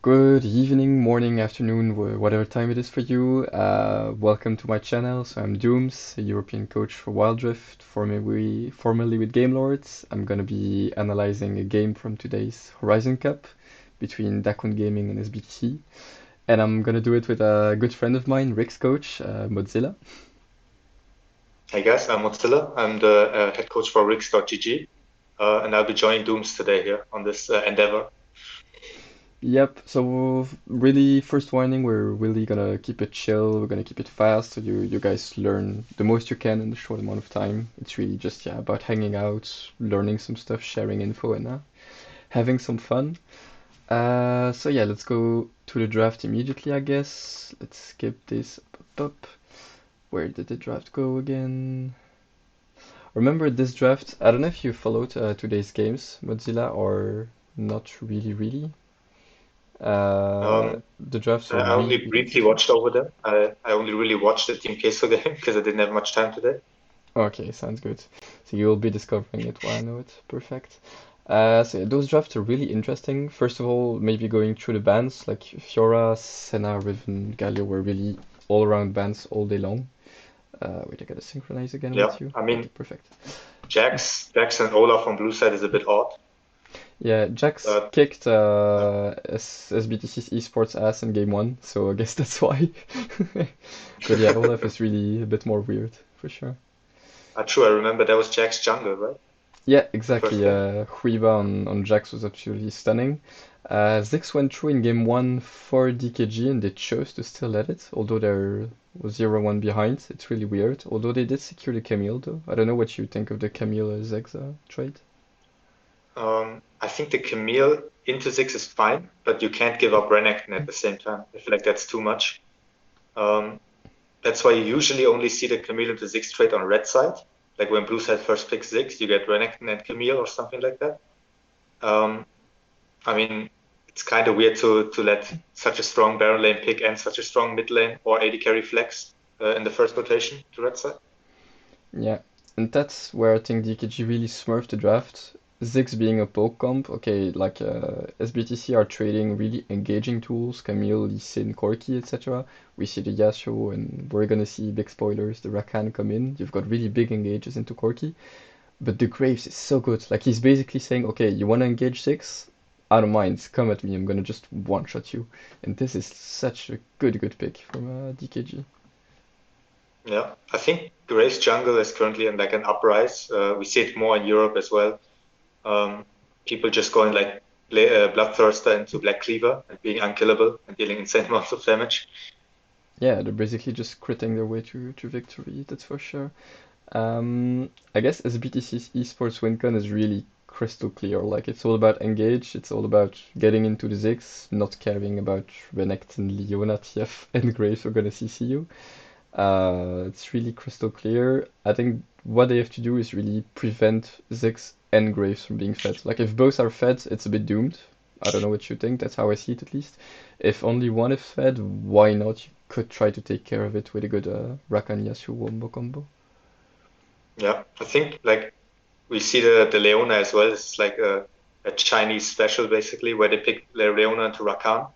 Good evening, morning, afternoon, whatever time it is for you. Welcome to my channel. So I'm Dooms, a European coach for WildRift, formerly with Game Lords. I'm gonna be analyzing a game from today's Horizon Cup between Dakun Gaming and SBTC. And I'm gonna do it with a good friend of mine, Rick's coach, Mozilla. Hey guys, I'm Mozilla. I'm the head coach for Rix.gg, and I'll be joining Dooms today here on this endeavor. Yep, so really first warning, we're really gonna keep it chill, we're gonna keep it fast so you guys learn the most you can in a short amount of time. It's really just about hanging out, learning some stuff, sharing info and having some fun. So yeah, let's go to the draft immediately, I guess. Let's skip this up. Where did the draft go again? Remember this draft, I don't know if you followed today's games, Mozilla, or not really. Um, The drafts are I only really briefly interesting. watched over them. I only really watched the Team Queso game because I didn't have much time today. Okay, sounds good. So you'll be discovering it while I know it. Perfect. So yeah, those drafts are really interesting. First of all, maybe going through the bans, like Fiora, Senna, Riven, Galio were really all-around bans all day long. Wait, I gotta synchronize again Yeah, with you. I Okay, mean, perfect. Jax and Olaf on blue side is a bit odd, Yeah, Jax but kicked yeah, SBTC Esports ass in game one, so I guess that's why. But yeah, Olaf is really a bit more weird, for sure. true. I remember that was Jax jungle, right? Yeah, The first exactly. game. Huiba on Jax was absolutely stunning. Ziggs went through in game one for DKG and they chose to still let it, although there was 0-1 behind. It's really weird. Although they did secure the Camille though. I don't know what you think of the Camille Ziggs trade. I think the Camille into six is fine, but you can't give up Renekton at the same time. I feel like that's too much. Um, That's why you usually only see the Camille into Ziggs trade on red side. Like when blue side first picks Ziggs, you get Renekton and Camille or something like that. Um, I mean, it's kind of weird to let such a strong Baron lane pick and such a strong mid lane or AD carry flex in the first rotation to red side. Yeah, and that's where I think DKG really smurfed the draft. Ziggs being a poke comp, okay, like SBTC are trading really engaging tools, Camille, Lee Sin, Corki, etc. We see the Yasuo, and we're gonna see big spoilers, the Rakan come in. You've got really big engages into Corki, but the Graves is so good. Like he's basically saying, okay, you wanna engage six? I don't mind, come at me, I'm gonna just one-shot you. And this is such a good pick from DKG. Yeah, I think Graves jungle is currently in like an uprise. We see it more in Europe as well. Um, People just going like Bloodthirster into Black Cleaver and being unkillable and dealing insane amounts of damage. Yeah, they're basically just critting their way to victory, that's for sure. I guess SBTC Esports WinCon is really crystal clear. Like it's all about engage, it's all about getting into the Ziggs, not caring about Renekton, Leona, TF, and Graves are gonna CC you. It's really crystal clear. I think what they have to do is really prevent Ziggs and Graves from being fed. Like if both are fed, it's a bit doomed. I don't know what you think, that's how I see it at least. If only one is fed, why not? You could try to take care of it with a good Rakan Yasuo wombo combo. Yeah, I think like we see the Leona as well. It's like a Chinese special basically, where they pick Leona into Rakan,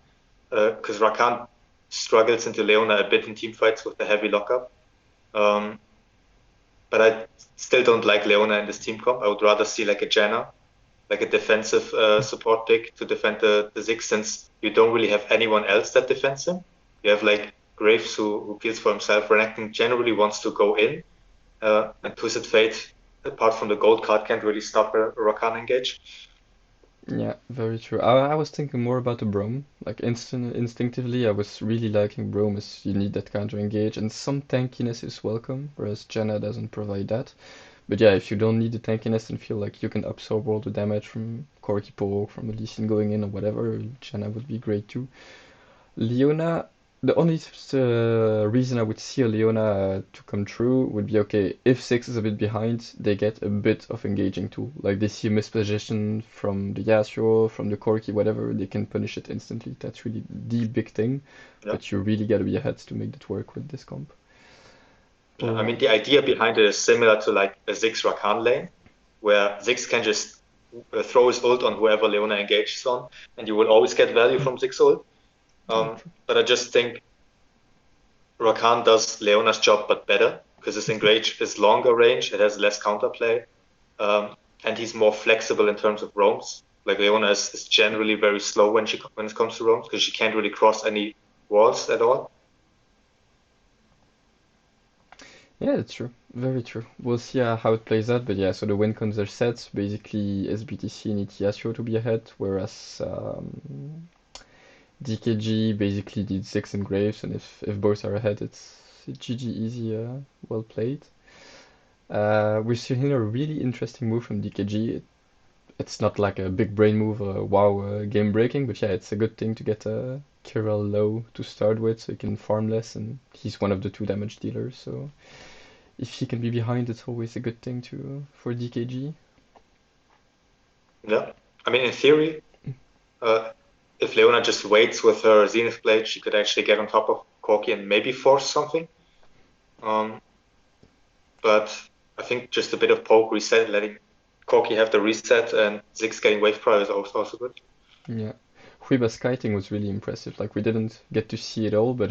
because Rakan struggles into Leona a bit in team fights with the heavy lockup. Um, but I still don't like Leona in this team comp. I would rather see like a Janna, like a defensive support pick to defend the Ziggs, since you don't really have anyone else that defends him. You have like Graves who feels for himself. Renekton generally wants to go in, and Twisted Fate, apart from the gold card, can't really stop a Rakan engage. Yeah, very true. I was thinking more about the Braum. Like instinctively, I was really liking Braum as you need that counter engage, and some tankiness is welcome, whereas Janna doesn't provide that. But yeah, if you don't need the tankiness and feel like you can absorb all the damage from Corki Poke, from the Lee Sin going in or whatever, Janna would be great too. Leona, the only reason I would see a Leona to come true would be okay, if 6 is a bit behind, they get a bit of engaging too. Like they see a misposition from the Yasuo, from the Corki, whatever, they can punish it instantly. That's really the big thing, Yeah. but you really gotta be ahead to make that work with this comp. I Oh, mean, the idea behind it is similar to like a Ziggs Rakan lane, where Ziggs can just throw his ult on whoever Leona engages on, and you will always get value from Ziggs ult. But I just think Rakan does Leona's job, but better, because his engage is longer range, it has less counterplay, and he's more flexible in terms of roams. Like Leona is generally very slow when it comes to roams, because she can't really cross any walls at all. Yeah, that's true. Very true. We'll see how it plays out, but yeah, so the win cons are set. Basically, SBTC need Yasuo to be ahead, whereas DKG basically needs Ziggs and Graves, and if both are ahead, it's GG easy, well played. We're seeing a really interesting move from DKG. It's not like a big brain move, wow, game breaking, but yeah, it's a good thing to get Kirill low to start with, so he can farm less, and he's one of the 2 damage dealers, so if he can be behind, it's always a good thing for DKG. Yeah, I mean, in theory, if Leona just waits with her Zenith Blade, she could actually get on top of Corki and maybe force something. But I think just a bit of poke reset, letting Corki have the reset, and Ziggs getting wave prior is also good. Yeah. Huiba's kiting was really impressive. Like, we didn't get to see it all, but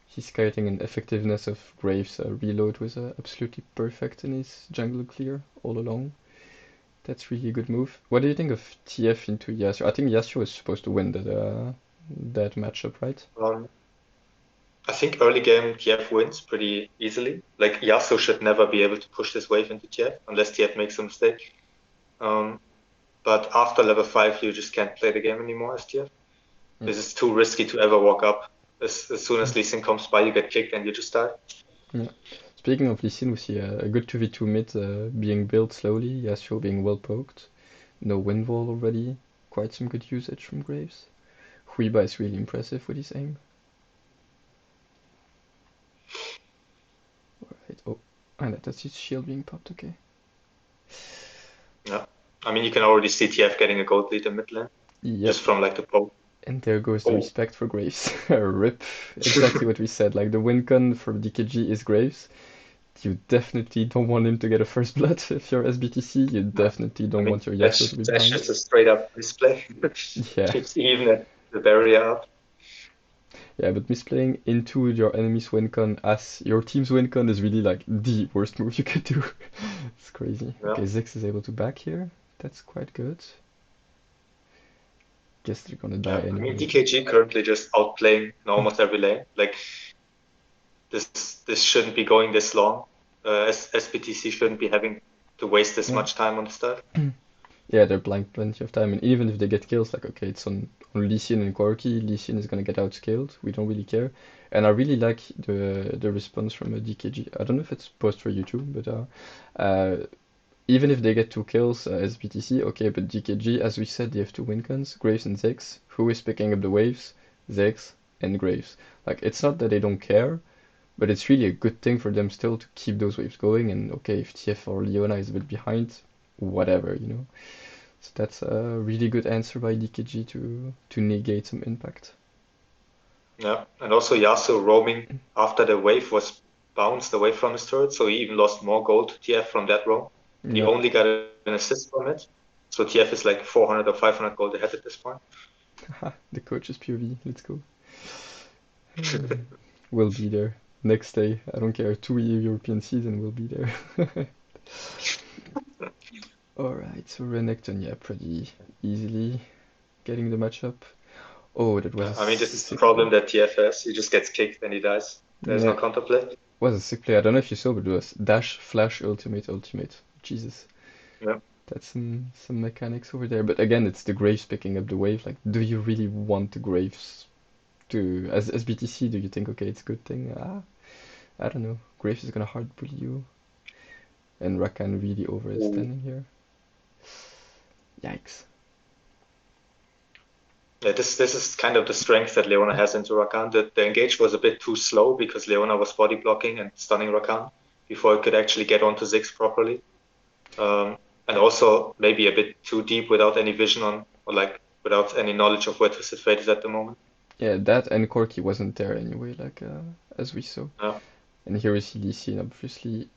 his kiting and effectiveness of Graves' reload was absolutely perfect in his jungle clear all along. That's really a good move. What do you think of TF into Yasuo? I think Yasuo is supposed to win that matchup, right? I think early game TF wins pretty easily. Like, Yasuo should never be able to push this wave into TF unless TF makes a mistake. But after level 5, you just can't play the game anymore as TF. This is too risky to ever walk up. As soon as Lee Sin comes by, you get kicked and you just die. Yeah. Speaking of Lee Sin, we see a good 2v2 mid being built slowly, Yasuo being well poked. No wind wall already. Quite some good usage from Graves. Huiba is really impressive with his aim. Alright, oh, and that's his shield being popped, okay. Yeah. I mean, you can already see TF getting a gold lead in mid lane. Yep. Just from like the poke. And there goes the respect for Graves. Rip. Exactly what we said. Like, the win con for DKG is Graves. You definitely don't want him to get a first blood if you're SBTC. You definitely don't want your Yasuo to be behind. That's just a straight up misplay. Yeah. Keeps even the barrier up. Yeah, but misplaying into your enemy's win con as your team's win con is really like the worst move you could do. It's crazy. Yeah. Okay, Ziggs is able to back here. That's quite good. Guess they're gonna die anyway. I mean, DKG currently just outplaying in almost every lane. Like, this shouldn't be going this long. SBTC shouldn't be having to waste this much time on the stuff. Yeah, they're blank plenty of time, and even if they get kills, like, okay, it's on Lee Sin and Corki, Lee Sin is gonna get outscaled, we don't really care. And I really like the response from a DKG. I don't know if it's post for YouTube, but even if they get 2 kills, SBTC, okay, but DKG, as we said, they have 2 win cons, Graves and Ziggs. Who is picking up the waves? Ziggs and Graves. Like, it's not that they don't care, but it's really a good thing for them still to keep those waves going, and okay, if TF or Leona is a bit behind, whatever, you know. So that's a really good answer by DKG to negate some impact. Yeah, and also Yasuo roaming after the wave was bounced away from his turret, so he even lost more gold to TF from that roam. He only got an assist from it, so TF is like 400 or 500 gold ahead at this point. The coach's POV, let's go. We'll be there. Next day, I don't care, 2 European season, we'll be there. Alright, so Renekton, yeah, pretty easily getting the matchup. Oh, that was. I mean, this is the problem that TF has. He just gets kicked and he dies. There's no counterplay. Was a sick play. I don't know if you saw, but it was dash, flash, ultimate, ultimate. Jesus. Yeah. That's some mechanics over there. But again, it's the Graves picking up the wave. Like, do you really want the Graves to, as BTC, do you think, okay, it's a good thing? I don't know. Graves is gonna hard bully you. And Rakan really overextending here. Yikes. Yeah, this is kind of the strength that Leona has into Rakan. The engage was a bit too slow because Leona was body blocking and stunning Rakan before it could actually get onto Ziggs properly. And also maybe a bit too deep without any vision on, or like without any knowledge of where Twisted Fate is at the moment. Yeah, that and Corki wasn't there anyway, like as we saw. Yeah. And here we see Lee Sin, obviously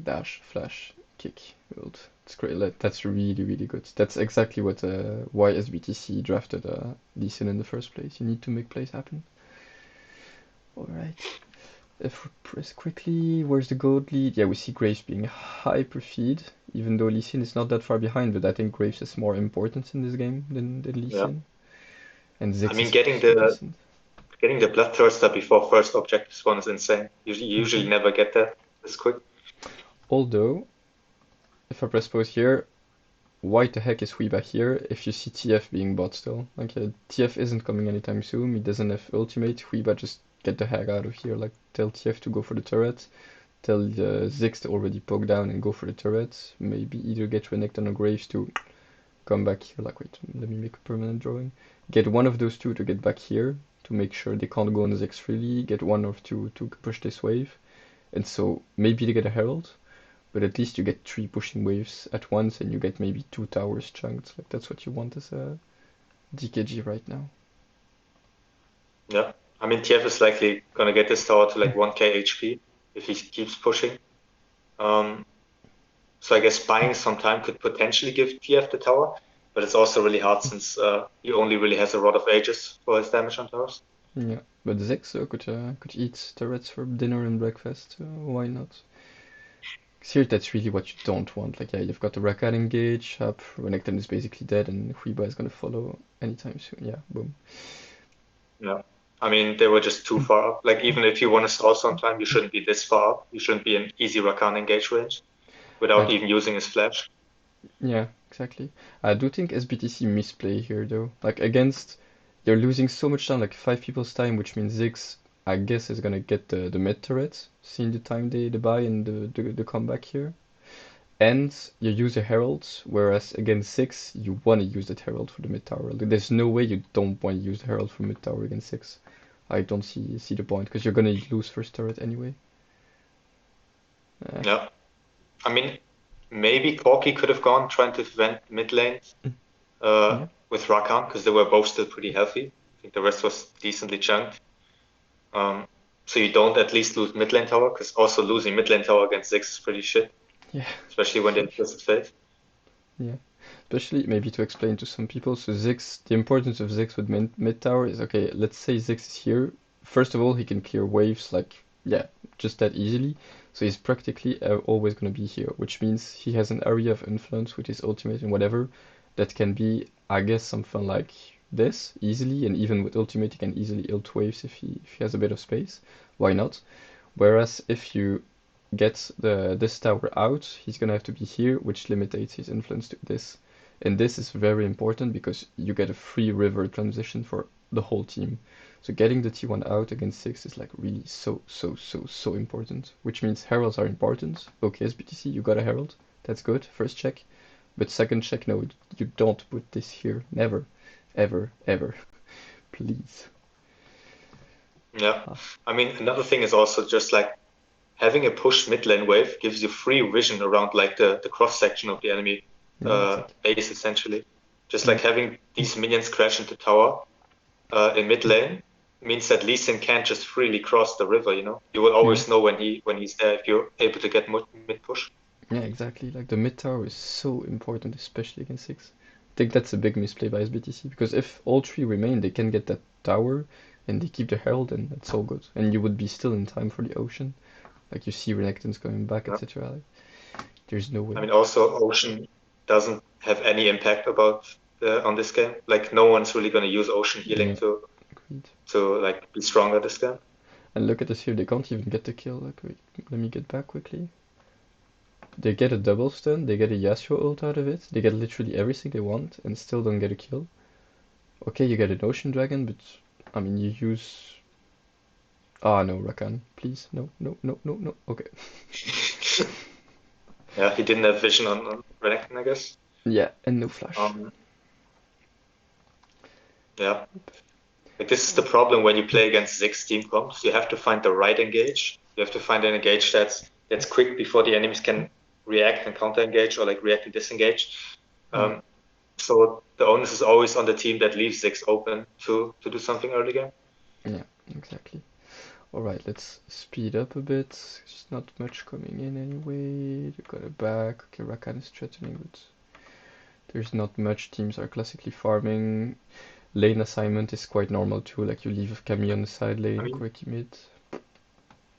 dash, flash, kick, ult. It's great. That's really, really good. That's exactly what why SBTC drafted Lee Sin in the first place. You need to make plays happen. All right. If we press quickly, where's the gold lead? Yeah, we see Graves being hyper feed, even though Lee Sin is not that far behind, but I think Graves has more importance in this game than Lee Yeah. Sin. And I Ziggs mean, is also decent. getting the Bloodthirster before first objective spawn is insane. You usually never get that this quick. Although, if I press pause here, why the heck is Weeba here if you see TF being bot still? Like, TF isn't coming anytime soon, he doesn't have ultimate, Weeba just get the heck out of here, like, tell TF to go for the turret, tell Ziggs to already poke down and go for the turret, maybe either get Renekton or Graves to come back here, like, wait, let me make a permanent drawing, get one of those two to get back here, to make sure they can't go on Ziggs freely, get one or two to push this wave, and so maybe they get a Herald, but at least you get 3 pushing waves at once and you get maybe 2 towers chunked. Like that's what you want as a DKG right now. Yeah. I mean, TF is likely going to get this tower to like 1k HP if he keeps pushing. So I guess buying some time could potentially give TF the tower, but it's also really hard since he only really has a Rod of Ages for his damage on towers. Yeah, but Ziggs could eat turrets for dinner and breakfast. Why not? Here, that's really what you don't want. Like, yeah, you've got the Rakan engage up, Renekton is basically dead, and Huiba is gonna follow anytime soon. Yeah, boom. Yeah. I mean, they were just too far up. Like, even if you want to stall sometime, you shouldn't be this far up. You shouldn't be in easy Rakan engage range without I even using his flash. Yeah, exactly. I do think SBTC misplay here though. Like against, you're losing so much time, like 5 people's time, which means Ziggs, I guess, is gonna get the mid turret, seeing the time they buy and the comeback here. And you use a Herald, whereas against Six, you wanna use that Herald for the mid tower. Like, there's no way you don't want to use the Herald for mid tower against Six. I don't see the point, because you're gonna lose first turret anyway. Yeah. I mean, maybe Corki could have gone trying to defend mid lane Yeah. with Rakan because they were both still pretty healthy. I think the rest was decently chunked. So you don't at least lose mid lane tower because also losing mid lane tower against Ziggs is pretty shit, Yeah. especially when they have Twisted Fate. Yeah. Especially maybe to explain to some people, so Ziggs, the importance of Ziggs with mid tower is, okay, let's say Ziggs is here. First of all, he can clear waves like, yeah, just that easily. So he's practically always going to be here, which means he has an area of influence with his ultimate and whatever that can be, I guess, something like this easily, and even with ultimate he can easily ult waves if he has a bit of space. Why not? Whereas if you get this tower out, he's gonna have to be here, which limits his influence to this. And this is very important because you get a free river transition for the whole team. So getting the T1 out against 6 is like really so important. Which means heralds are important. Okay, SBTC, you got a herald. That's good, first check. But second check, no, you don't put this here. Never. Ever. Please. Yeah. I mean, another thing is also just like having a push mid lane wave gives you free vision around like the cross section of the enemy Exactly. base essentially. Just like having these minions crash into tower in mid lane means that Lee Sin can't just freely cross the river, you know? You will always know when he's there if you're able to get mid push. Yeah, exactly. Like the mid tower is so important, especially against 6. I think that's a big misplay by SBTC because if all 3 remain, they can get that tower and they keep the herald, and that's all good. And you would be still in time for the ocean. Like you see Renekton's coming back, Yeah. etc. Like, there's no way. I mean, also Ocean doesn't have any impact on this game. Like no one's really going to use Ocean healing Yeah, agreed. to like be stronger this game. And look at this here, they can't even get the kill. Like, wait, let me get back quickly. They get a double stun, they get a Yasuo ult out of it, they get literally everything they want and still don't get a kill. Okay, you get an Ocean Dragon, but I mean, you use... Ah, no, Rakan, please. No. Okay. Yeah, he didn't have vision on Renekton, I guess. Yeah, and no flash. Yeah. Like this is the problem when you play against 6 team comps. You have to find the right engage. You have to find an engage that's quick before the enemies can react and counter engage or like react and disengage. So the onus is always on the team that leaves 6 open to do something early game. Yeah, exactly. Alright, let's speed up a bit. There's not much coming in anyway. You got it back. Okay, Rakan is threatening, but there's not much. Teams are classically farming. Lane assignment is quite normal too, like you leave Camille on the side I lane, mean, Quickie mid.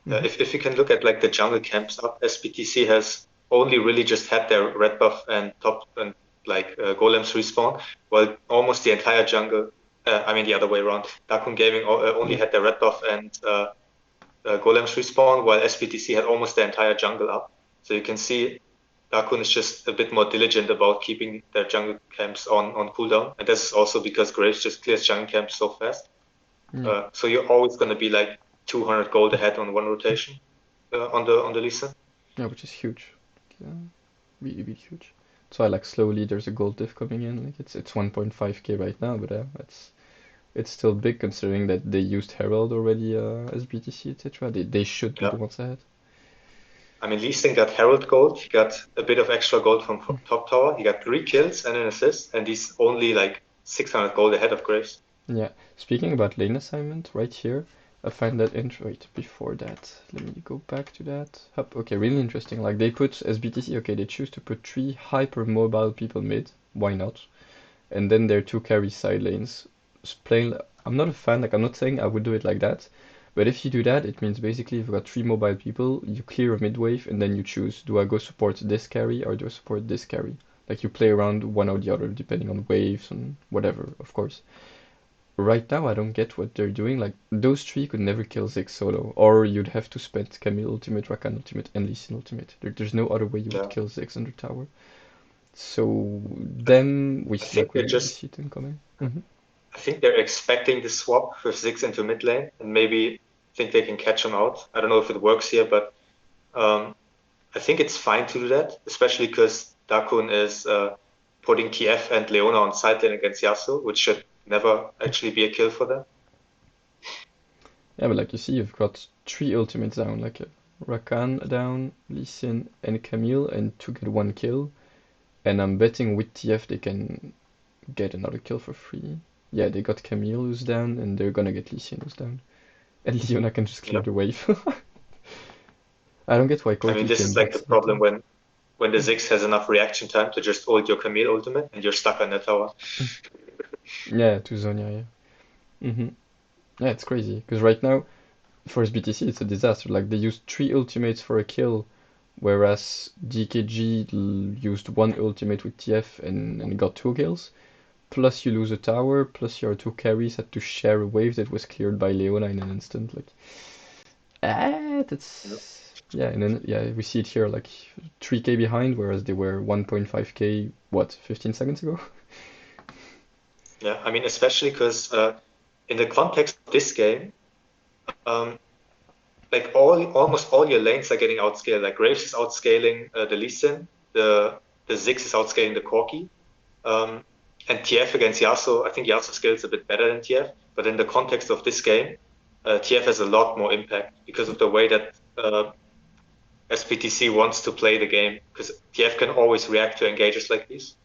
if you can look at like the jungle camps up, SBTC has only really just had their red buff and top and like golems respawn, while almost the entire jungle, I mean the other way around, Dakun Gaming only had their red buff and golems respawn, while SBTC had almost the entire jungle up. So you can see Dakun is just a bit more diligent about keeping their jungle camps on cooldown, and this is also because Graves just clears jungle camps so fast. So you're always going to be like 200 gold ahead on one rotation on the Lee Sin. Yeah, which is huge. Yeah, really, really huge. So I like slowly there's a gold diff coming in. Like it's 1.5k right now, but it's still big considering that they used Herald already as BTC, etc. They should be the ones ahead. I mean, Lee Sin got Herald gold. He got a bit of extra gold from top tower. He got 3 kills and an assist, and he's only like 600 gold ahead of Graves. Yeah. Speaking about lane assignment, right here, I find that wait, before that, let me go back to that. Okay, really interesting. Like they put SBTC, okay, they choose to put 3 hyper mobile people mid. Why not? And then their 2 carry side lanes. Plain, I'm not a fan, like I'm not saying I would do it like that. But if you do that, it means basically you've got 3 mobile people, you clear a mid wave, and then you choose, do I go support this carry or do I support this carry? Like you play around one or the other, depending on waves and whatever, of course. Right now, I don't get what they're doing. Like, those 3 could never kill Ziggs solo, or you'd have to spend Camille ultimate, Rakan ultimate, and Lee Sin ultimate. There's no other way you would kill Ziggs under tower. So then we see them coming. I think they're expecting the swap with Ziggs into mid lane, and maybe think they can catch him out. I don't know if it works here, but I think it's fine to do that, especially because Dakun is putting TF and Leona on side lane against Yasuo, which should never actually be a kill for them. Yeah, but like you see, you've got 3 ultimates down, like Rakan down, Lee Sin, and Camille, and to get 1 kill. And I'm betting with TF they can get another kill for free. Yeah, they got Camille who's down, and they're gonna get Lee Sin who's down. And Leona can just clear the wave. I don't get why Corki. I mean, this is like the problem when the Ziggs has enough reaction time to just ult your Camille ultimate, and you're stuck on that tower. Yeah, to Zonya, yeah. Yeah, it's crazy, because right now, for SBTC, it's a disaster. Like, they used 3 ultimates for a kill, whereas DKG used 1 ultimate with TF and got 2 kills. Plus you lose a tower, plus your 2 carries had to share a wave that was cleared by Leona in an instant. Like, that's... Yeah, and then, yeah, we see it here, like, 3k behind, whereas they were 1.5k, 15 seconds ago? Yeah, I mean, especially because in the context of this game, like almost all your lanes are getting outscaled. Like Graves is outscaling the Lee Sin, the Ziggs is outscaling the Corki, and TF against Yasuo. I think Yasuo scales a bit better than TF, but in the context of this game, TF has a lot more impact because of the way that SBTC wants to play the game. Because TF can always react to engages like these,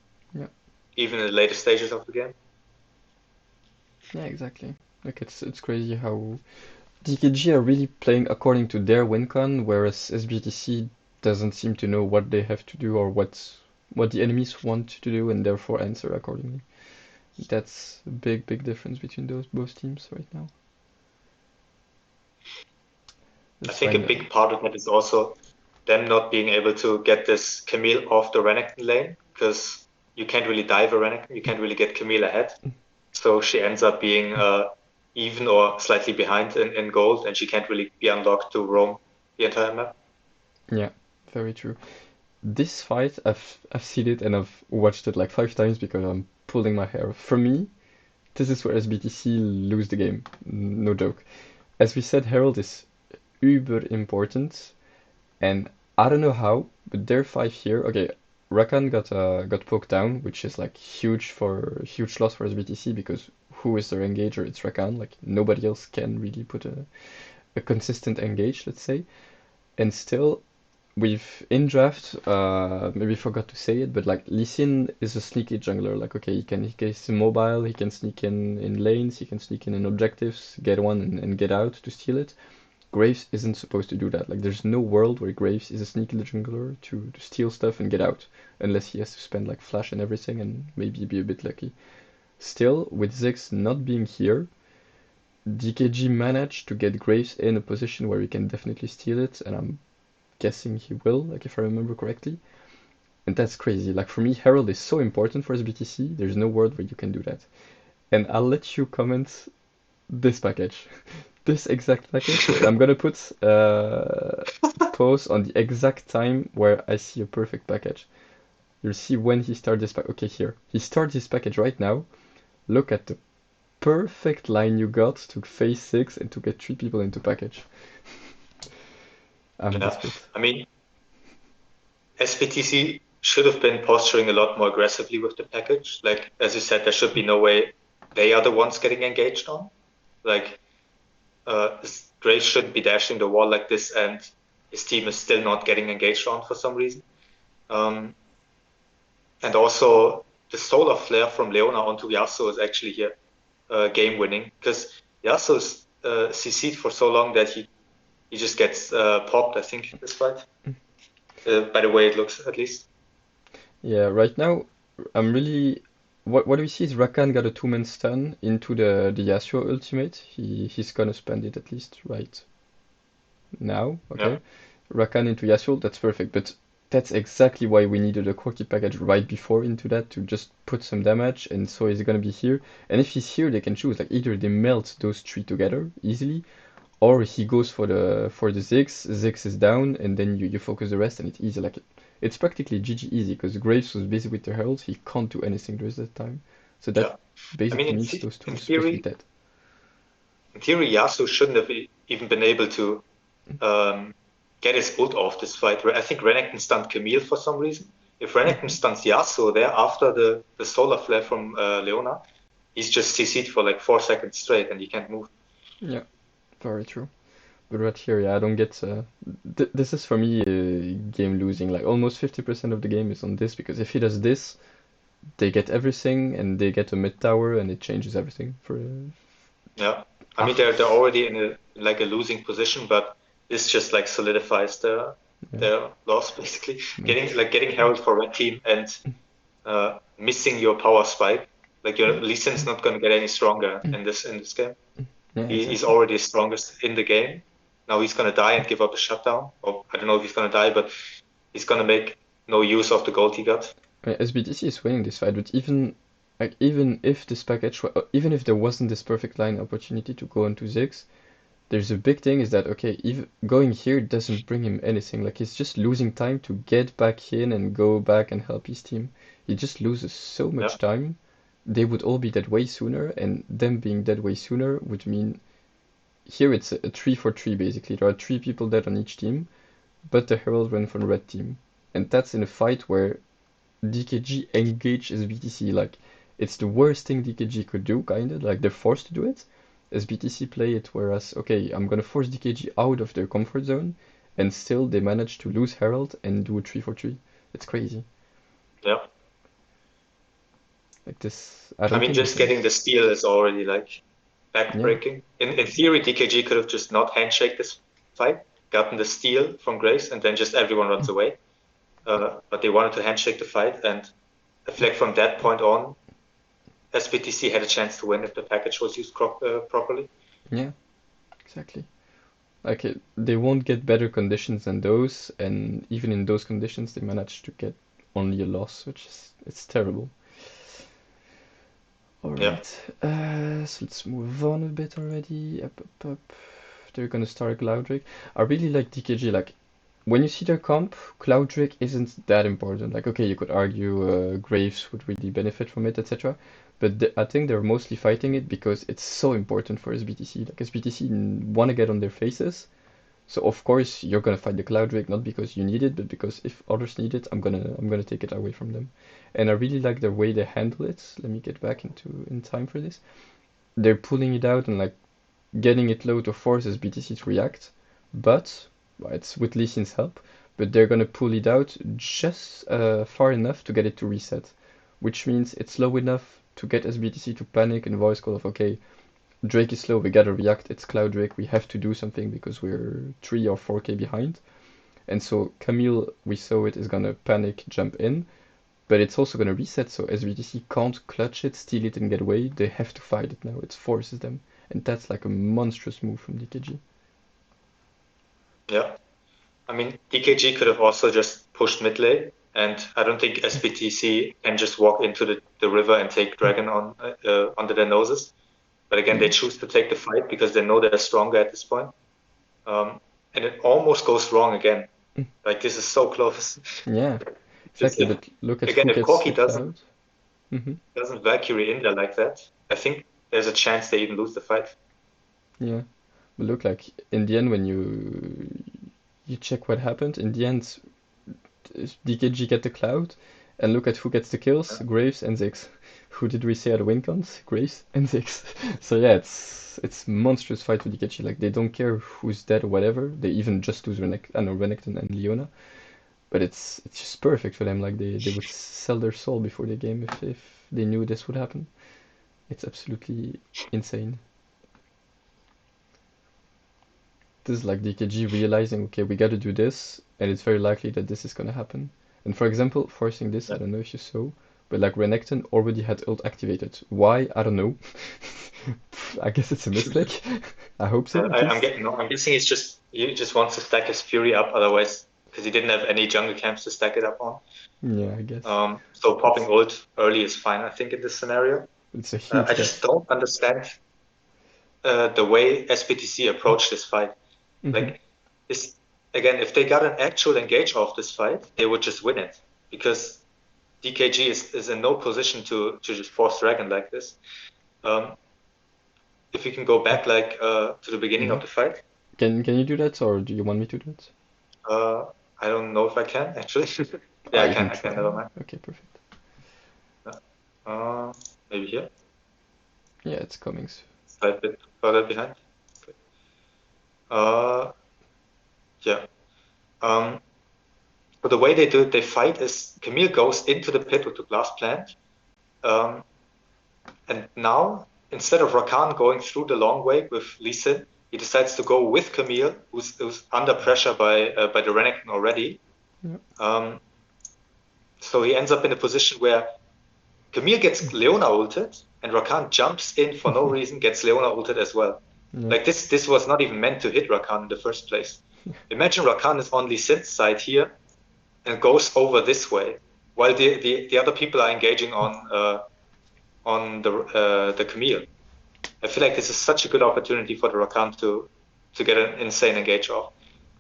even in the later stages of the game. Yeah, exactly. Like it's crazy how DKG are really playing according to their win con, whereas SBTC doesn't seem to know what they have to do or what the enemies want to do, and therefore answer accordingly. That's a big difference between both teams right now. I think a big part of it is also them not being able to get this Camille off the Renekton lane, because you can't really dive a Renekton, you can't really get Camille ahead. So she ends up being even or slightly behind in gold, and she can't really be unlocked to roam the entire map. Yeah, very true. This fight, I've seen it and I've watched it like 5 times because I'm pulling my hair. For me, this is where SBTC lose the game. No joke. As we said, Herald is uber important, and I don't know how, but their 5 here. Okay, Rakan got poked down, which is like huge loss for SBTC because who is their engager? It's Rakan. Like nobody else can really put a consistent engage, let's say. And still, we've in draft, maybe forgot to say it, but like Lee Sin is a sneaky jungler. Like okay, he's mobile, he can sneak in lanes, he can sneak in objectives, get one and get out to steal it. Graves isn't supposed to do that. Like, there's no world where Graves is a sneaky jungler to steal stuff and get out, unless he has to spend like flash and everything and maybe be a bit lucky. Still, with Ziggs not being here, DKG managed to get Graves in a position where he can definitely steal it, and I'm guessing he will, like if I remember correctly. And that's crazy. Like for me, Herald is so important for SBTC. There's no world where you can do that. And I'll let you comment this package, this exact package. And I'm gonna put pause on the exact time where I see a perfect package. You'll see when he starts this pack. Okay, here. He starts this package right now. Look at the perfect line you got to phase 6 and to get 3 people into package. I'm Yeah, desperate. I mean, SBTC should have been posturing a lot more aggressively with the package. Like, as you said, there should be no way they are the ones getting engaged on. Like, Graves shouldn't be dashing the wall like this, and his team is still not getting engaged on for some reason. And also, the solar flare from Leona onto Yasuo is actually here game winning, because Yasuo's CC'd for so long that he just gets popped, I think, this fight. By the way it looks, at least. Yeah, right now I'm really what we see is Rakan got a 2-man stun into the Yasuo ultimate. He's gonna spend it at least right now. Okay. Yeah. Rakan into Yasuo, that's perfect. But that's exactly why we needed a quirky package right before into that to just put some damage, and so he's gonna be here. And if he's here, they can choose like either they melt those 3 together easily, or he goes for the Ziggs. Ziggs is down, and then you focus the rest, and it's easy. Like it's practically GG easy because Graves was busy with the Herald. He can't do anything the rest of the time. So that Yeah. I basically mean, means those two in are supposed to be theory, dead. Yasuo shouldn't have even been able to get his ult off this fight. I think Renekton stunned Camille for some reason. If Renekton stuns Yasuo there after the solar flare from Leona, he's just CC'd for like 4 seconds straight and he can't move. Yeah, very true. But right here, yeah, I don't get. This is for me game losing. Like almost 50% of the game is on this because if he does this, they get everything and they get a mid tower and it changes everything for. Yeah, I mean they're already in a losing position, but this just like solidifies Yeah. their loss basically. Makes, Getting Herald for red team and missing your power spike. Like your Lee Sin's not going to get any stronger in this game. yeah, He's exactly. already the strongest in the game. Now he's going to die and give up a shutdown. Or I don't know if he's going to die, but he's going to make no use of the gold he got. SBTC is winning this fight, but even if this package, even if there wasn't this perfect line opportunity to go onto Ziggs, there's a big thing is that okay, even going here doesn't bring him anything. Like he's just losing time to get back in and go back and help his team. He just loses so much Yeah, time. They would all be dead way sooner, and them being dead way sooner would mean here it's a 3-for-3 basically. There are 3 people dead on each team, but the Herald ran for the red team. And that's in a fight where DKG engage SBTC. Like, it's the worst thing DKG could do, kinda. Like, they're forced to do it. SBTC play it, whereas, okay, I'm gonna force DKG out of their comfort zone, and still they manage to lose Herald and do a 3-for-3. It's crazy. yeah. Like, this, I I don't mean, think this just is. getting the steal is already like Yeah, backbreaking. In theory, DKG could have just not handshake this fight, gotten the steal from Grace, and then just everyone runs away. But they wanted to handshake the fight, and I feel like from that point on, SBTC had a chance to win if the package was used properly. yeah, exactly. Like, they won't get better conditions than those, and even in those conditions, they manage to get only a loss, which is, it's terrible. Yeah, Alright, so let's move on a bit already. Up. They're gonna start Cloudrick. I really like DKG. Like, when you see their comp, Cloudrick isn't that important. Like, okay, you could argue Graves would really benefit from it, etc. But I think they're mostly fighting it because it's so important for SBTC. Like, SBTC wanna get on their faces, so of course you're gonna fight the Cloudrick not because you need it, but because if others need it, I'm gonna take it away from them. And I really like the way they handle it. Let me get back in time for this. They're pulling it out and like getting it low to force SBTC to react, but well, it's with Lee Sin's help. But they're gonna pull it out just far enough to get it to reset, which means it's low enough to get SBTC to panic and voice call of okay, Drake is slow, we gotta react, it's Cloud Drake, we have to do something because we're 3 or 4k behind. And so Camille, we saw it, is gonna panic, jump in, but it's also gonna reset, so SBTC can't clutch it, steal it, and get away. They have to fight it now. It forces them, and that's like a monstrous move from DKG. Yeah. I mean, DKG could have also just pushed mid lane, and I don't think SBTC can just walk into the river and take Dragon on under their noses. But again, they choose to take the fight because they know they're stronger at this point. And it almost goes wrong again. Like, this is so close. Yeah, Just exactly. But look at again, who if gets Corki the cloud. doesn't Valkyrie in there like that, I think there's a chance they even lose the fight. Yeah, but look, like in the end, when you check what happened, in the end, DKG get the cloud, and look at who gets the kills: Graves and Ziggs. Who did we say are the win cons? Graves and Ziggs. So yeah, it's monstrous fight for DKG. Like they don't care who's dead or whatever. They even just lose Renekton and Leona. But it's just perfect for them. Like they would sell their soul before the game if they knew this would happen. It's absolutely insane. This is like DKG realizing, okay, we got to do this, and it's very likely that this is gonna happen. And for example, forcing this, I don't know if you saw, but like Renekton already had ult activated. Why? I don't know. I guess it's a misclick. I hope so, at least. I'm guessing it's just he just wants to stack his Fury up, otherwise, because he didn't have any jungle camps to stack it up on. Yeah, I guess. So popping ult early is fine, I think, in this scenario. It's a huge I just don't understand the way SBTC approached this fight. Like, this again, if they got an actual engage off this fight, they would just win it because DKG is in no position to just force Dragon like this. If you can go back like to the beginning of the fight. Can you do that, or do you want me to do it? I don't know if I can actually. Yeah, I can. Never mind. Okay, perfect. Maybe here. Yeah, it's coming. Slight bit further behind. Okay. Yeah. But the way they do it, they fight is Camille goes into the pit with the glass plant. And now, instead of Rakan going through the long way with Lee Sin, he decides to go with Camille, who's under pressure by the Renekton already. Yep. So he ends up in a position where Camille gets Leona ulted, and Rakan jumps in for no reason, gets Leona ulted as well. Yep. Like this was not even meant to hit Rakan in the first place. Imagine Rakan is on Lee Sin's side here and goes over this way, while the other people are engaging on the Camille. I feel like this is such a good opportunity for the Rakan to get an insane engage off.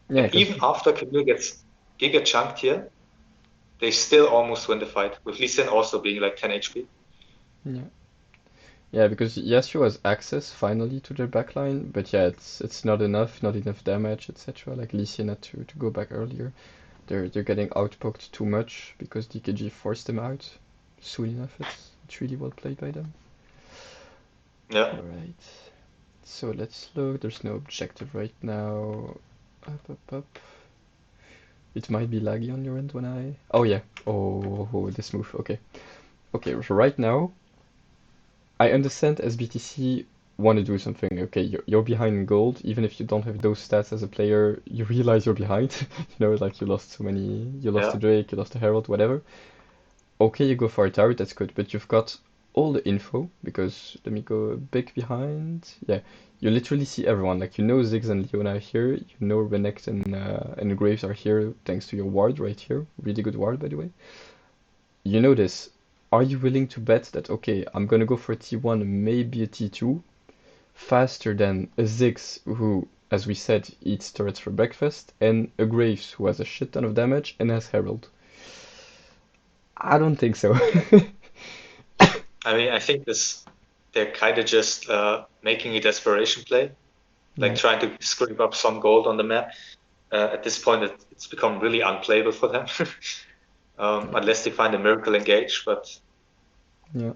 Yeah, and even after Camille gets giga chunked here, they still almost win the fight, with Lee Sin also being like 10 HP. Yeah. Yeah, because Yasuo has access finally to their backline, but yeah, it's not enough damage, etc. Like Lee Sin had to go back earlier. They're getting outpoked too much because DKG forced them out soon enough. It's really well played by them. Yeah. Alright. So let's look. There's no objective right now. Up. It might be laggy on your end when I... Oh yeah. Oh, this move. Okay. Okay, so right now, I understand SBTC want to do something. Okay, you're behind in gold. Even if you don't have those stats as a player, you realize you're behind. Like you lost to Drake, you lost to Herald, whatever. Okay, you go for a tower, that's good, but you've got all the info, because let me go a bit behind. Yeah, you literally see everyone. Like, you know Ziggs and Leona are here, you know Renekton and Graves are here thanks to your ward right here. Really good ward, by the way. You know this. Are you willing to bet that, okay, I'm gonna go for a T1, maybe a T2, faster than a Ziggs who, as we said, eats turrets for breakfast, and a Graves who has a shit ton of damage and has Herald? I don't think so. I mean, I think they're kind of just making a desperation play, like trying to scrape up some gold on the map. At this point, it's become really unplayable for them, unless they find a miracle engage. But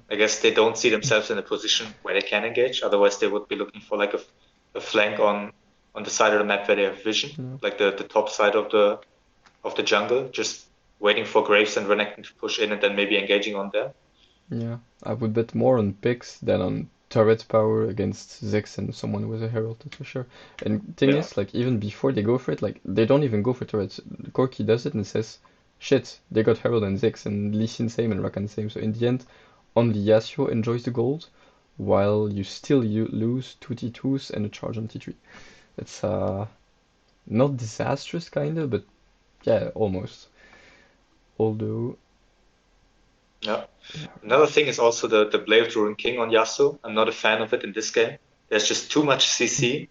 I guess they don't see themselves in a position where they can engage. Otherwise, they would be looking for like a flank on the side of the map where they have vision, like the top side of the jungle, just waiting for Graves and Renekton to push in and then maybe engaging on them. Yeah, I would bet more on picks than on turret power against Ziggs and someone with a Herald, that's for sure. And thing Yeah. is, like, even before they go for it, like, they don't even go for turrets. Corki does it and says, shit, they got Herald and Ziggs, and Lee Sin same and Rakan same. So in the end, only Yasuo enjoys the gold, while you still lose 2 T2s and a charge on T3. It's not disastrous, kinda, but yeah, almost. Although, Yeah. yeah, Another thing is also the Blade of Ruin King on Yasuo. I'm not a fan of it in this game. There's just too much CC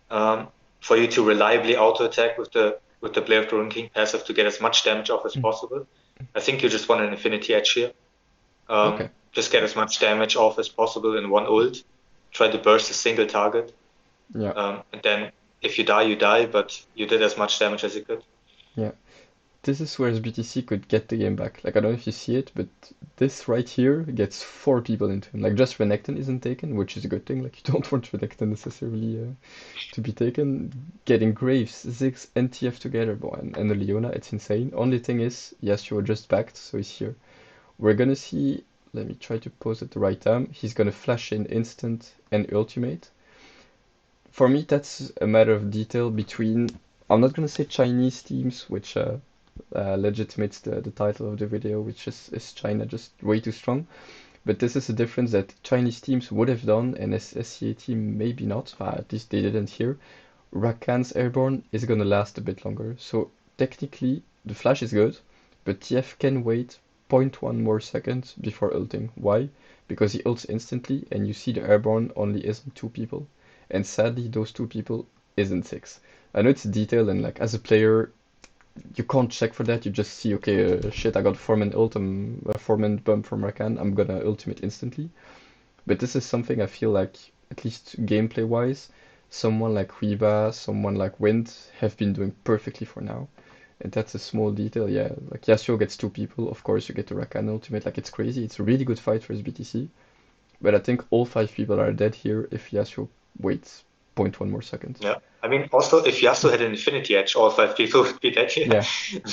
for you to reliably auto attack with the Blade of Ruin King passive to get as much damage off as possible. I think you just want an Infinity Edge here. okay, Just get as much damage off as possible in one ult. Try to burst a single target. yeah. And then if you die, you die, but you did as much damage as you could. Yeah, this is where SBTC could get the game back. Like, I don't know if you see it, but this right here gets 4 people into him. Like, just Renekton isn't taken, which is a good thing. Like, you don't want Renekton necessarily to be taken. Getting Graves, Ziggs, and TF together, boy, and the Leona, it's insane. Only thing is, Yasuo just backed, so he's here. We're gonna see, let me try to pose at the right time. He's gonna flash in instant and ultimate. For me, that's a matter of detail between, I'm not gonna say Chinese teams, which legitimates the title of the video, which is China just way too strong. But this is a difference that Chinese teams would have done, and SCA team maybe not. At least they didn't here. Rakan's airborne is gonna last a bit longer. So technically, the flash is good, but TF can wait zero point 0.1 more seconds before ulting. Why? Because he ults instantly, and you see the airborne only isn't 2 people. And sadly, those 2 people isn't 6. I know it's detailed, and like as a player, you can't check for that. You just see, okay, shit, I got 4-man ult, a 4-man bump from Rakan, I'm gonna ultimate instantly. But this is something I feel like, at least gameplay wise, someone like Reba, someone like Wind have been doing perfectly for now. And that's a small detail, yeah. Like Yasuo gets 2 people, of course you get the Rakan ultimate, like it's crazy. It's a really good fight for SBTC. But I think all 5 people are dead here if Yasuo waits 0.1 more seconds. Yeah. I mean, also, if Yasuo had an Infinity Edge, all 5 people would be dead here. Yeah.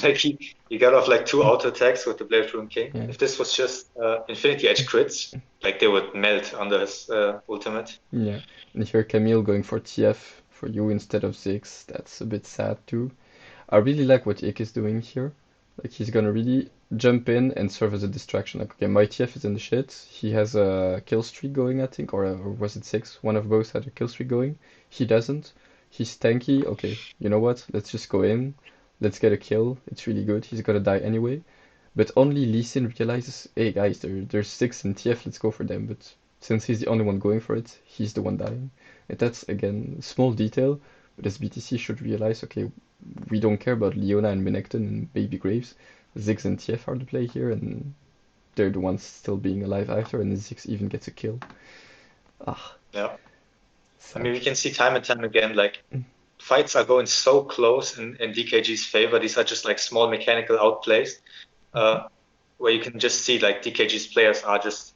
Like, he got off like 2 auto attacks with the Blade of Ruin King. Yeah. If this was just Infinity Edge crits, like, they would melt under his ultimate. Yeah, and here Camille going for TF for you instead of Ziggs, that's a bit sad too. I really like what Ik is doing here. Like he's gonna really jump in and serve as a distraction. Like okay, my TF is in the shit. He has a kill streak going, I think, or was it 6? One of both had a kill streak going. He doesn't. He's tanky. Okay, you know what? Let's just go in. Let's get a kill. It's really good. He's gonna die anyway. But only Lee Sin realizes, hey guys, there's 6 in TF. Let's go for them. But since he's the only one going for it, he's the one dying. And that's again a small detail, but SBTC should realize, okay, we don't care about Leona and Renekton and Baby Graves. Ziggs and TF are the play here, and they're the ones still being alive after, and Ziggs even gets a kill. Ah, Yeah. sad. I mean, we can see time and time again, like, fights are going so close in DKG's favor. These are just like small mechanical outplays, where you can just see like DKG's players are just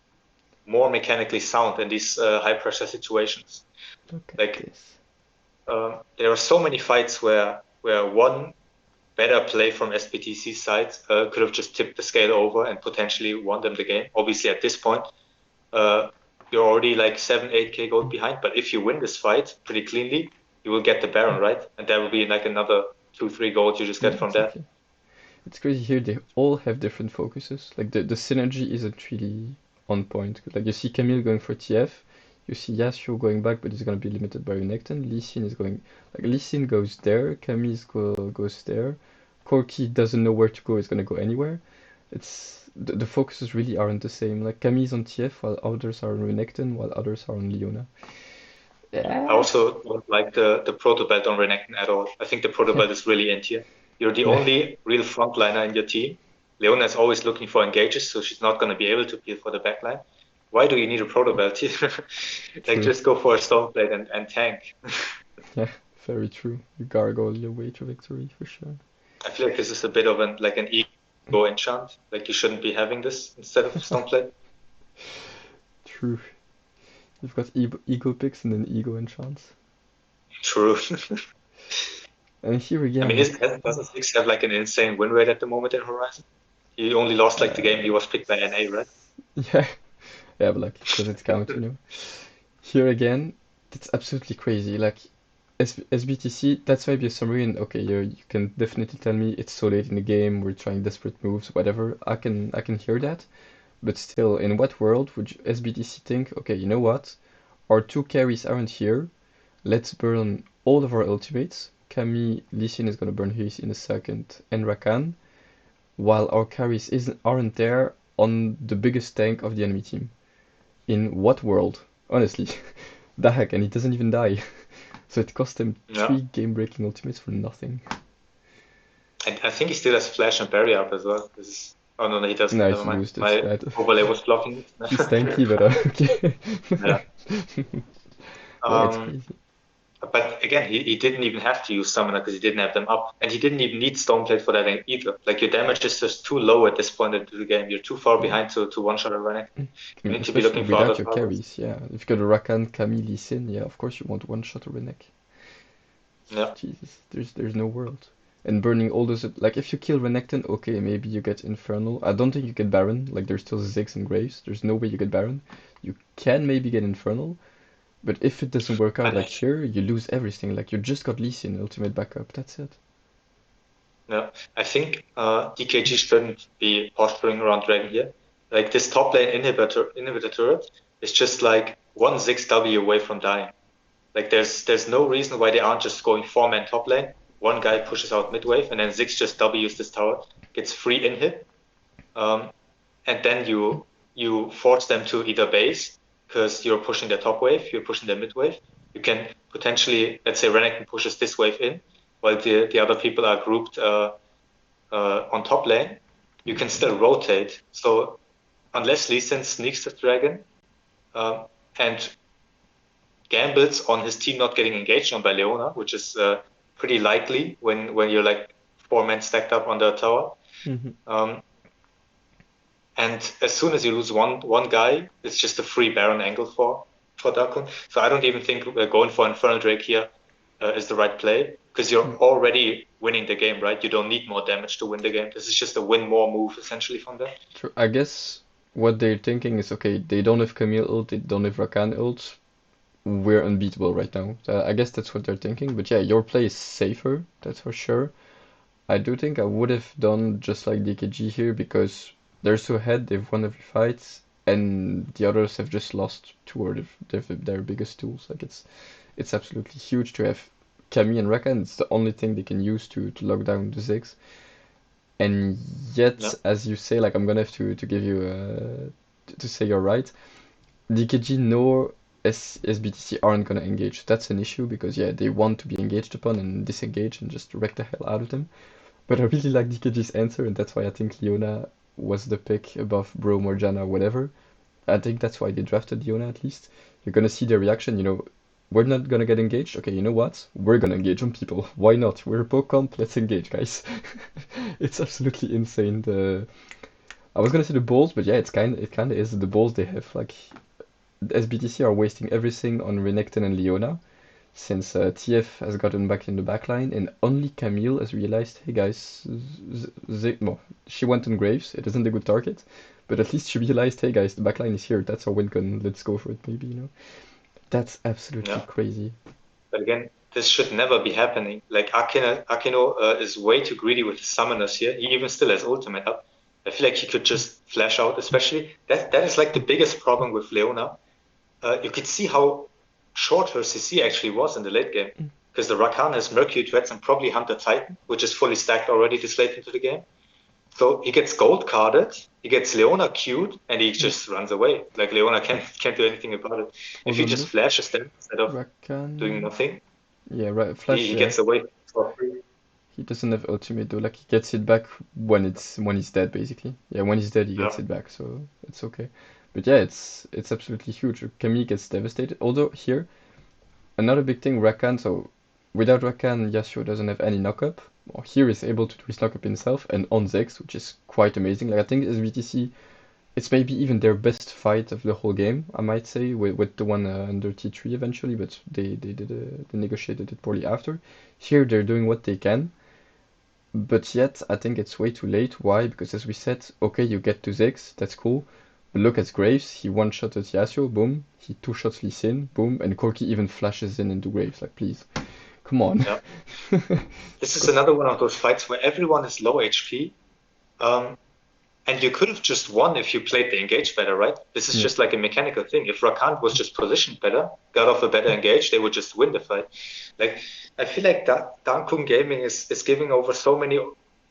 more mechanically sound in these high pressure situations. Look at Like, this. there are so many fights where one better play from SBTC's side could have just tipped the scale over and potentially won them the game. Obviously, at this point, you're already like 7-8k gold behind. But if you win this fight pretty cleanly, you will get the Baron, right? And that will be like another 2-3 gold you just get Yeah, from exactly. It's crazy here, they all have different focuses. Like the synergy isn't really on point. Like you see Camille going for TF, you see Yasuo going back, but he's gonna be limited by Renekton. Lee Sin is going, like Lee Sin goes there, Camille goes there. Corki doesn't know where to go, he's gonna go anywhere. It's the focuses really aren't the same. Like Camille's on TF while others are on Renekton, while others are on Leona. I Yeah. also don't like the proto belt on Renekton at all. I think the proto belt is really in tier. You're the Yeah. only real frontliner in your team. Leona is always looking for engages, so she's not going to be able to peel for the backline. Why do you need a proto belt here? Like, True. just go for a Stormblade and tank. Yeah, very true. You gargle your way to victory for sure. I feel like this is a bit of an ego enchant. Like, you shouldn't be having this instead of Stormblade. True. You've got ego picks and then ego enchants. True. And here I again, mean, like, doesn't Six have like an insane win rate at the moment in Horizon? He only lost like the game he uh, was picked by NA, right? yeah, Yeah, but like, does it count, you know? Here again, that's absolutely crazy. Like, SBTC, that's maybe a summary, and okay, you can definitely tell me it's so late in the game, we're trying desperate moves, whatever. I can hear that. But still, in what world would SBTC think, okay, you know what? Our two carries aren't here. Let's burn all of our ultimates. Camille, Lee Sin is gonna burn his in a second, and Rakan, while our carries aren't there on the biggest tank of the enemy team. In what world? Honestly. The heck, and he doesn't even die. So it cost him Yeah. 3 game-breaking ultimates for nothing. I think he still has flash and barrier up as well. Oh no, he doesn't. No, Never he mind. used it, My right? overlay was blocking He's it. tanky, but okay. Yeah. Yeah, it's Um, crazy. but again, he didn't even have to use summoner because he didn't have them up, and he didn't even need Stoneblade for that either. Like your damage is just too low at this point into the game. You're too far Yeah. behind to one shot a running. I You mean, need to be especially looking for without other your targets. carries, yeah. If you got a Rakan, Camille, Lee Sin, yeah, of course you want one shot or Renekton. Yeah. Jesus, there's no world. And burning all those, like if you kill Renekton, okay, maybe you get Infernal. I don't think you get Baron, like there's still Ziggs and Graves. There's no way you get Baron. You can maybe get Infernal, but if it doesn't work out And like here, you lose everything. Like you just got Lee Sin, ultimate backup, that's it. yeah, I think DKG shouldn't be posturing around Dragon here. Like this top lane inhibitor turret is just like one 6W away from dying. Like there's no reason why they aren't just going 4-man top lane. One guy pushes out mid wave, and then Ziggs just W's this tower, gets free inhib, um, and then you force them to either base because you're pushing their top wave, you're pushing their mid wave. You can potentially, let's say Renekton pushes this wave in, while the other people are grouped on top lane. You can still rotate. So unless Lee Sin sneaks the dragon um, and gambles on his team not getting engaged on by Leona, which is pretty likely when you're like 4 men stacked up on the tower. Mm-hmm. And as soon as you lose one guy, it's just a free Baron angle for Darkon. So I don't even think going for Infernal Drake here is the right play because you're already winning the game, right? You don't need more damage to win the game. This is just a win more move essentially from them. True. I guess what they're thinking is, okay, they don't have Camille ult, they don't have Rakan ult, we're unbeatable right now. I guess that's what they're thinking. But yeah, your play is safer, that's for sure. I do think I would have done just like DKG here because they're so ahead, they've won every fight, and the others have just lost two or their biggest tools. Like it's absolutely huge to have Camille and Rakan. It's the only thing they can use to lock down the Ziggs. And yet, Yeah. as you say, like I'm gonna have to give you to say you're right. DKG nor SBTC aren't gonna engage. That's an issue because yeah, they want to be engaged upon and disengage and just wreck the hell out of them. But I really like DKG's answer, and that's why I think Leona was the pick above Bro, Morgana, whatever. I think that's why they drafted Leona at least. You're gonna see their reaction, we're not gonna get engaged. Okay, you know what? We're gonna engage on people. Why not? We're a poke comp, let's engage, guys. It's absolutely insane. I was gonna say the balls, but yeah, it kinda is the balls they have. Like the SBTC are wasting everything on Renekton and Leona since TF has gotten back in the backline, and only Camille has realized, hey guys, well, she went on Graves, it isn't a good target, but at least she realized, hey guys, the backline is here, that's our win con, let's go for it maybe. That's absolutely Yeah. crazy. But again, this should never be happening. Like Akino is way too greedy with his summoners here. He even still has ultimate up. I feel like he could just flash out, especially that is like the biggest problem with Leona. You could see how short her CC actually was in the late game. Because the Rakan has Mercury Treads and probably Hunter Titan, which is fully stacked already this late into the game. So he gets gold carded, he gets Leona queued, and he just runs away. Like Leona can't do anything about it. If he Although just look, flashes them instead of doing Rakan, nothing, yeah, right, he, Flash, he yeah, gets away for free. he doesn't have ultimate though, like he gets it back when he's dead basically. Yeah, when he's dead he gets Yeah. it back, so it's okay. But yeah, it's absolutely huge. Camille gets devastated. Although here, another big thing, Rakan, so without Rakan, Yasuo doesn't have any knockup. Well, here is able to do his knockup himself and on Zex, which is quite amazing. Like I think SBTC, it's maybe even their best fight of the whole game, I might say, with the one under T3 eventually, but they negotiated it poorly after. Here they're doing what they can, but yet I think it's way too late. Why? Because as we said, okay, you get to Zex, that's cool, Look at Graves, he one-shotted Yasuo, boom. He two-shots Lee Sin, boom. And Corki even flashes in into Graves, like, please. Come on. Yeah. This is another one of those fights where everyone is low HP. And you could have just won if you played the engage better, right? This is Yeah. just like a mechanical thing. If Rakan was just positioned better, got off a better engage, they would just win the fight. Like, I feel like that Dankun Gaming is giving over so many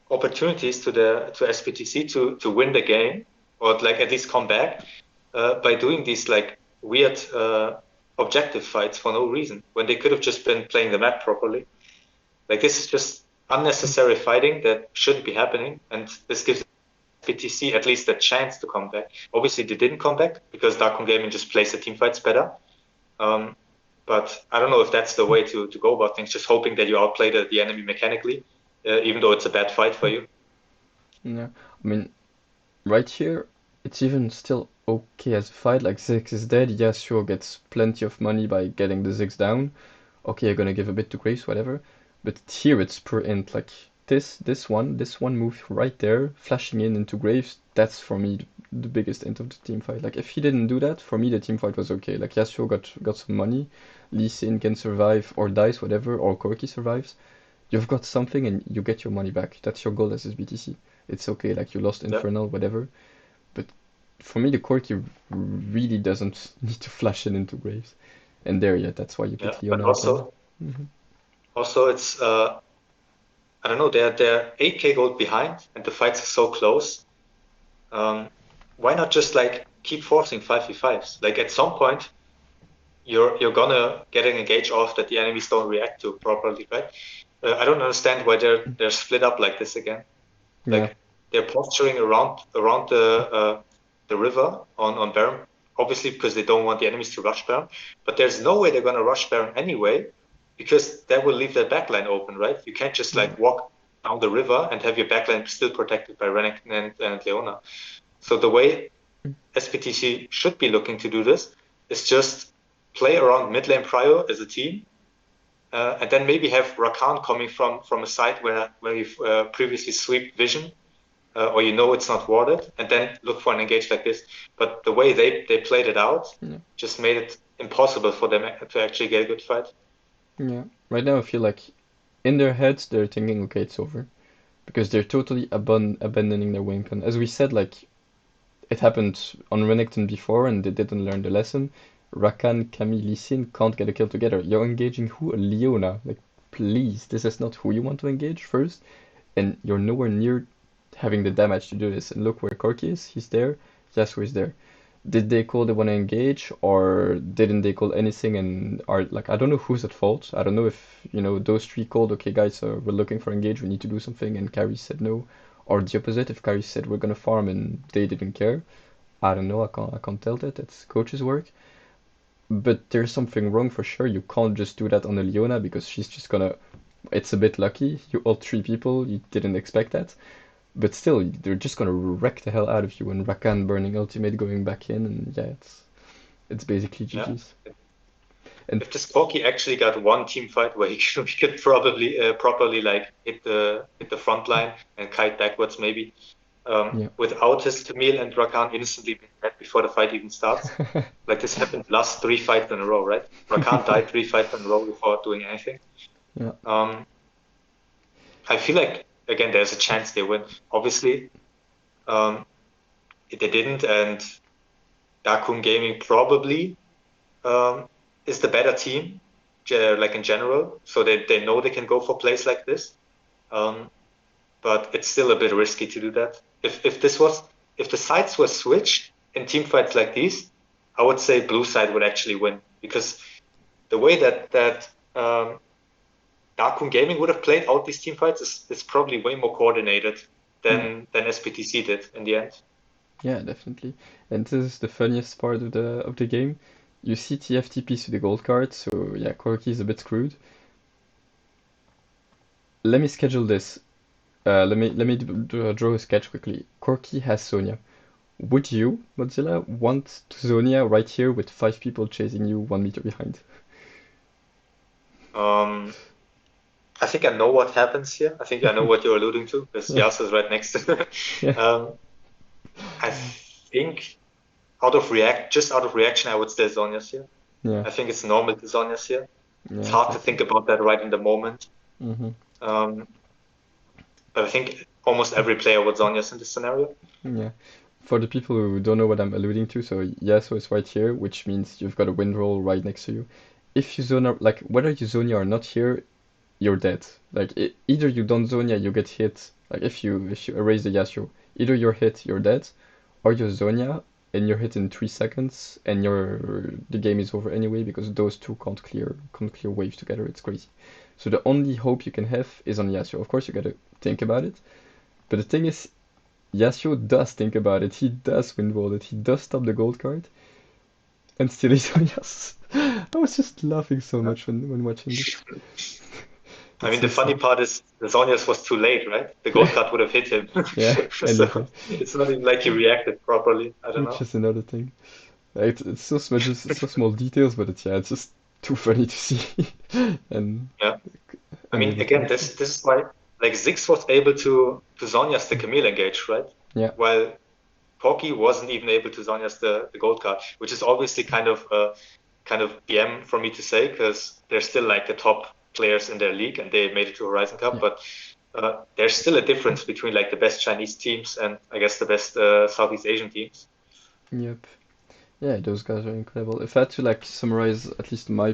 opportunities to SBTC to win the game, or like at least come back, by doing these like weird objective fights for no reason, when they could have just been playing the map properly. Like, this is just unnecessary fighting that shouldn't be happening, and this gives SBTC at least a chance to come back. Obviously, they didn't come back because Darkon Gaming just plays the team fights better. But I don't know if that's the way to go about things, just hoping that you outplay the enemy mechanically, even though it's a bad fight for you. Yeah. I mean, right here, it's even still okay as a fight. Like, Ziggs is dead, Yasuo gets plenty of money by getting the Ziggs down. Okay, you're gonna give a bit to Graves, whatever. But here it's pure int. Like, this one move right there, flashing in into Graves, that's for me the biggest int of the team fight. Like, if he didn't do that, for me the team fight was okay. Like, Yasuo got some money, Lee Sin can survive or dies, whatever, or Corki survives. You've got something and you get your money back. That's your goal as SBTC. It's okay, like you lost Yeah. Infernal, whatever. But for me, the Corki really doesn't need to flash in into Graves. And there, yeah, that's why you pick But Leona. also it's I don't know, they're 8k gold behind and the fights are so close. Why not just like keep forcing 5v5s? Like, at some point you're gonna get an engage off that the enemies don't react to properly, right? I don't understand why they're split up like this again. Yeah, Like, they're posturing around the river on Baron, obviously because they don't want the enemies to rush Baron. But there's no way they're gonna rush Baron anyway, because that will leave their backline open, right? You can't just like walk down the river and have your backline still protected by Renekton and Leona. So the way SPTC should be looking to do this is just play around mid lane prio as a team, and then maybe have Rakan coming from a side where you've previously swept vision, or you know it's not warded, and then look for an engage like this. But the way they played it out just made it impossible for them to actually get a good fight. yeah. Right now, I feel like in their heads they're thinking, okay, it's over, because they're totally abandoning their win con. As we said, like it happened on Renekton before, and they didn't learn the lesson. Rakan, Camille, Lee Sin can't get a kill together. You're engaging who? Leona. Like, please, this is not who you want to engage first, and you're nowhere near having the damage to do this. And look where Corki is. He's there. Yasuo is there. Did they call they want to engage, or didn't they call anything? And are like, I don't know who's at fault. I don't know if those three called, okay guys, we're looking for engage, we need to do something, and Carrie said no, or the opposite. If Carrie said we're gonna farm and they didn't care, I don't know. I can't tell that. It's coach's work. But there's something wrong for sure. You can't just do that on a Leona because she's just gonna. It's a bit lucky. You ult three people. You didn't expect that. But still, they're just gonna wreck the hell out of you, and Rakan burning ultimate going back in, and yeah, it's basically GG's. Yeah. And if this Corki actually got one team fight where he could probably properly like hit the front line and kite backwards maybe, without his Camille and Rakan instantly being dead before the fight even starts. Like, this happened last 3 fights in a row, right? Rakan died 3 fights in a row before doing anything. Yeah. I feel like, again, there's a chance they win. Obviously, they didn't, and Dakun Gaming probably is the better team, like in general. So they know they can go for plays like this. But it's still a bit risky to do that. If the sides were switched in team fights like these, I would say blue side would actually win, because the way that Dakun Gaming would have played out these team fights is probably way more coordinated than SPTC did in the end. Yeah, definitely. And this is the funniest part of the game. You see TFTPs with the gold card, so yeah, Corki is a bit screwed. Let me schedule this. Let me draw a sketch quickly. Corki has Sonya. Would you, Mozilla, want Sonya right here with 5 people chasing you 1 meter behind? I think I know what happens here. I think I know what you're alluding to, because Yas is right next to it. Yeah. I think just out of reaction, I would say Zhonya's here. Yeah, I think it's normal to Zhonya's here. It's yeah, hard to exactly. think about that right in the moment. Mm-hmm. Um, but I think almost every player would Zhonya's in this scenario. Yeah. For the people who don't know what I'm alluding to, so Yasuo is right here, which means you've got a wind roll right next to you. If you zone, like whether you Zonia or not here, you're dead. Like either you don't Zonia, you get hit. Like if you erase the Yasuo, either you're hit, you're dead, or you Zonia and you're hit in 3 seconds, and the game is over anyway because those two can't clear waves together. It's crazy. So the only hope you can have is on Yasuo. Of course, you gotta think about it. But the thing is, Yasuo does think about it. He does windwall it. He does stop the gold card, and still he's on Yasuo. I was just laughing so much when watching this. I It's mean, the so funny sad. part is the Zhonya's was too late, right? The Yeah, gold card would have hit him. yeah, anything. So it's not even like he reacted properly. I don't Which know. is another thing. It's so small, just so small details, but it's just too funny to see, and Yeah. I mean, unable to again, understand. this is why like Ziggs was able to Zhonya's the Camille engage, right? Yeah, While Corki wasn't even able to Zhonya's the gold card, which is obviously kind of BM for me to say because they're still like the top players in their league and they made it to Horizon Cup, yeah, but there's still a difference between like the best Chinese teams and I guess the best Southeast Asian teams. yep. Yeah, those guys are incredible. If I had to like summarize at least my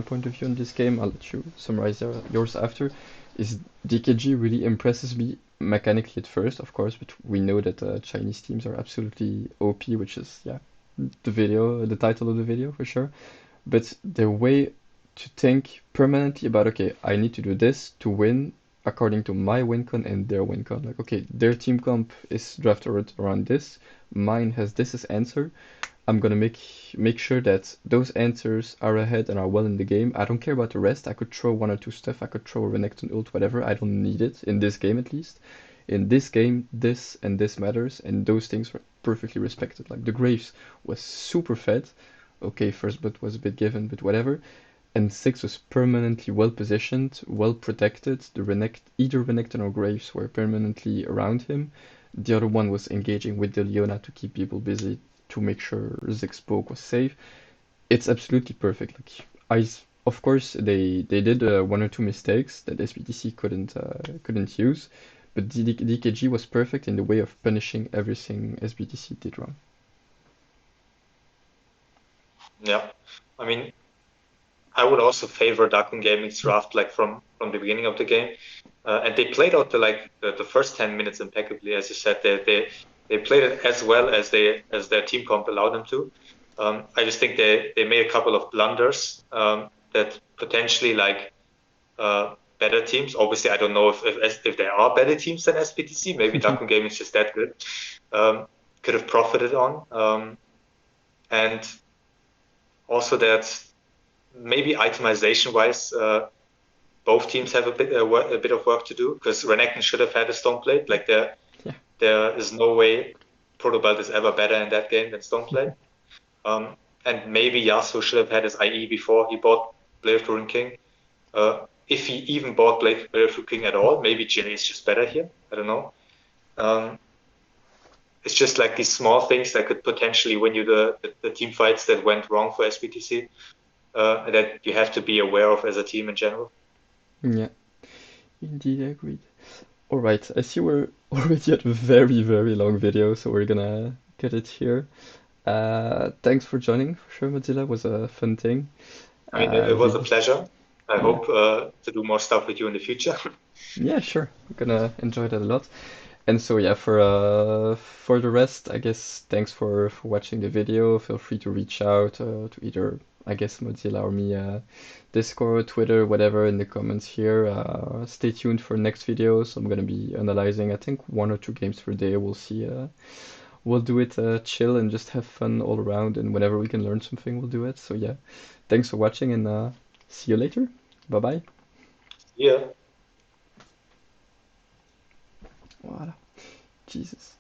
point of view on this game, I'll let you summarize yours after. Is DKG really impresses me mechanically at first, of course, but we know that Chinese teams are absolutely OP, which is yeah, the title of the video for sure. But their way to think permanently about okay, I need to do this to win according to my win con and their win con. Like okay, their team comp is drafted around this, mine has this as answer. I'm gonna make sure that those answers are ahead and are well in the game. I don't care about the rest. I could throw one or two stuff. I could throw a Renekton ult, whatever. I don't need it in this game at least. In this game, this and this matters, and those things were perfectly respected. Like the Graves was super fed. Okay, first blood was a bit given, but whatever. And six was permanently well positioned, well protected. Either Renekton or Graves were permanently around him. The other one was engaging with the Leona to keep people busy to make sure Ziggs poke was safe. It's absolutely perfect. Like of course they did one or two mistakes that SBTC couldn't use, but DKG was perfect in the way of punishing everything SBTC did wrong. Yeah. I mean, I would also favor Darkon Gaming's draft like from the beginning of the game, and they played out the first 10 minutes impeccably, as you said. They played it as well as their team comp allowed them to. I just think they made a couple of blunders that potentially like better teams. Obviously, I don't know if there are better teams than SPTC. Maybe Darkon Gaming is just that good. Could have profited on, and also that maybe itemization wise, both teams have a bit of work to do because Renekton should have had a Stoneblade. Like Yeah. there is no way Protobelt is ever better in that game than Stoneblade. And maybe Yasuo should have had his IE before he bought Blade of the Ruined King. If he even bought Blade of the Ruined King at all, maybe Jinny is just better here. I don't know. Um, it's just like these small things that could potentially win you the team fights that went wrong for SBTC that you have to be aware of as a team in general. Yeah, indeed, I agreed. Alright, I see we're already at a very, very long video, so we're gonna cut it here. Thanks for joining, for sure, Mozilla. It was a fun thing. I mean, it was a Really, pleasure. I yeah. hope to do more stuff with you in the future. Yeah, sure. I'm gonna enjoy that a lot. And so yeah, for the rest, I guess thanks for watching the video. Feel free to reach out to either I guess Mozilla or me, Discord, Twitter, whatever in the comments here. Stay tuned for next videos. I'm gonna be analyzing I think one or two games per day. We'll see. We'll do it chill and just have fun all around. And whenever we can learn something, we'll do it. So yeah, thanks for watching and see you later. Bye bye. Yeah. Voilà. Jesus.